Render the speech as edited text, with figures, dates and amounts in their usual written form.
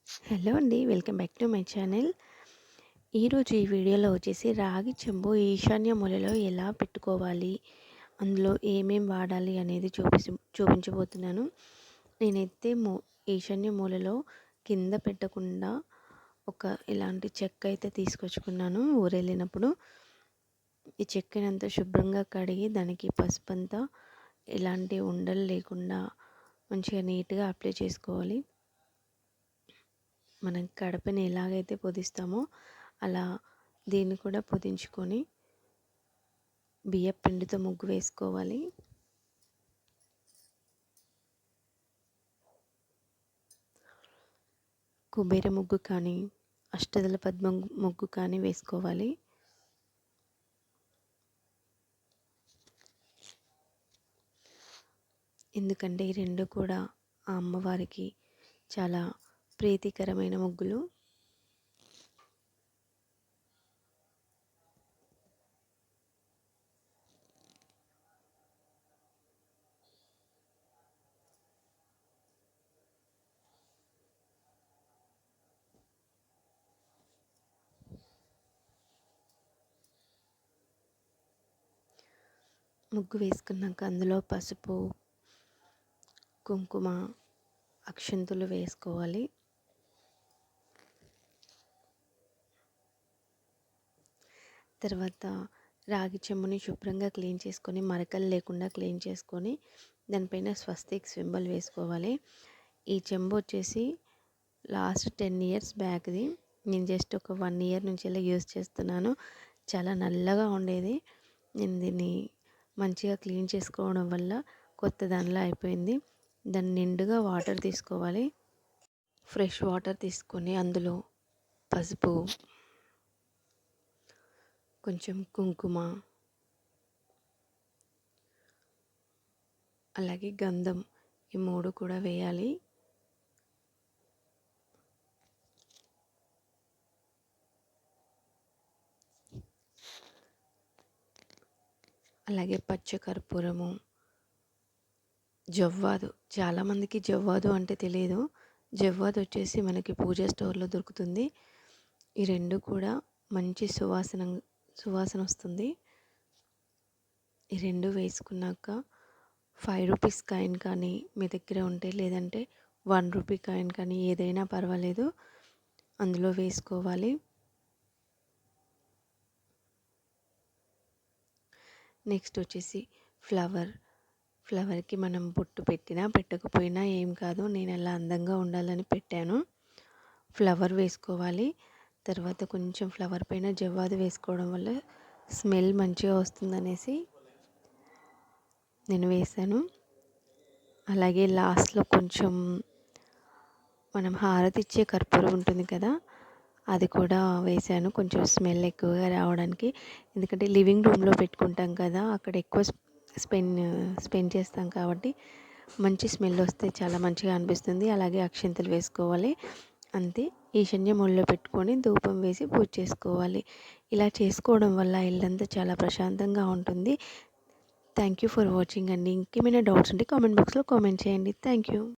Hello అండి. Welcome back to my channel. ఈరోజు ఈ వీడియోలో వచ్చేసి రాగి చెంబు ఈశాన్య మూలలో ఎలా పెట్టుకోవాలి, అందులో ఏమేం వాడాలి అనేది చూపించబోతున్నాను. నేనైతే ఈశాన్య మూలలో కింద పెట్టకుండా ఒక ఇలాంటి చెక్క అయితే తీసుకొచ్చుకున్నాను ఊరెళ్ళినప్పుడు. ఈ చెక్కనంతా శుభ్రంగా కడిగి దానికి పసుపంతా ఎలాంటి ఉండలు లేకుండా మంచిగా నీట్గా అప్లై చేసుకోవాలి. మనం కడపని ఎలాగైతే పొదిస్తామో అలా దీన్ని కూడా పొదించుకొని బియ్యపు పిండితో ముగ్గు వేసుకోవాలి. కుబేర ముగ్గు కానీ అష్టదళ పద్మ ముగ్గు కానీ వేసుకోవాలి. ఎందుకంటే ఈ రెండు కూడా ఆ అమ్మవారికి చాలా ప్రీతికరమైన ముగ్గులు. ముగ్గు వేసుకున్నాక అందులో పసుపు, కుంకుమ, అక్షంతులు వేసుకోవాలి. తర్వాత రాగి చెంబుని శుభ్రంగా క్లీన్ చేసుకొని మరకలు లేకుండా క్లీన్ చేసుకొని దానిపైన స్వస్తిక్ సింబల్ వేసుకోవాలి. ఈ చెంబు వచ్చేసి లాస్ట్ 10 ఇయర్స్ బ్యాక్ది. నేను జస్ట్ ఒక 1 ఇయర్ నుంచి ఇలా యూజ్ చేస్తున్నాను. చాలా నల్లగా ఉండేది. నేను దీన్ని మంచిగా క్లీన్ చేసుకోవడం వల్ల కొత్త దానిలా అయిపోయింది. దాన్ని నిండుగా వాటర్ తీసుకోవాలి. ఫ్రెష్ వాటర్ తీసుకొని అందులో పసుపు, కొంచెం కుంకుమ, అలాగే గంధం, ఈ 3 కూడా వేయాలి. అలాగే పచ్చకర్పూరము, జవ్వాదు. చాలామందికి జవ్వాదు అంటే తెలియదు. జవ్వాదు వచ్చేసి మనకి పూజ స్టోర్లో దొరుకుతుంది. ఈ 2 కూడా మంచి సువాసన వస్తుంది. ఈ 2 వేసుకున్నాక 5 రూపీస్ కాయిన్ కానీ మీ దగ్గర ఉంటే, లేదంటే 1 రూపీ కాయిన్ కానీ ఏదైనా పర్వాలేదు, అందులో వేసుకోవాలి. నెక్స్ట్ వచ్చేసి ఫ్లవర్కి మనం బొట్టు పెట్టినా పెట్టకపోయినా ఏం కాదు. నేను అలా అందంగా ఉండాలని పెట్టాను. ఫ్లవర్ వేసుకోవాలి. తర్వాత కొంచెం ఫ్లవర్ పైన జవ్వాదు వేసుకోవడం వల్ల స్మెల్ మంచిగా వస్తుందనేసి నేను వేసాను. అలాగే లాస్ట్లో కొంచెం మనం హారతి ఇచ్చే కర్పూరం ఉంటుంది కదా, అది కూడా వేసాను కొంచెం స్మెల్ ఎక్కువగా రావడానికి. ఎందుకంటే లివింగ్ రూమ్లో పెట్టుకుంటాం కదా, అక్కడ ఎక్కువ స్పెండ్ చేస్తాం కాబట్టి మంచి స్మెల్ వస్తే చాలా మంచిగా అనిపిస్తుంది. అలాగే అక్షింతలు వేసుకోవాలి. అంతే. ఈశాన్య మూలలో పెట్టుకొని ధూపం వేసి పూజ చేసుకోవాలి. ఇలా చేసుకోవడం వల్ల ఇల్లంతా చాలా ప్రశాంతంగా ఉంటుంది. థ్యాంక్ యూ ఫర్ వాచింగ్ అండి. ఇంకేమైనా డౌట్స్ ఉంటే కామెంట్ బాక్స్లో కామెంట్ చేయండి. Thank you.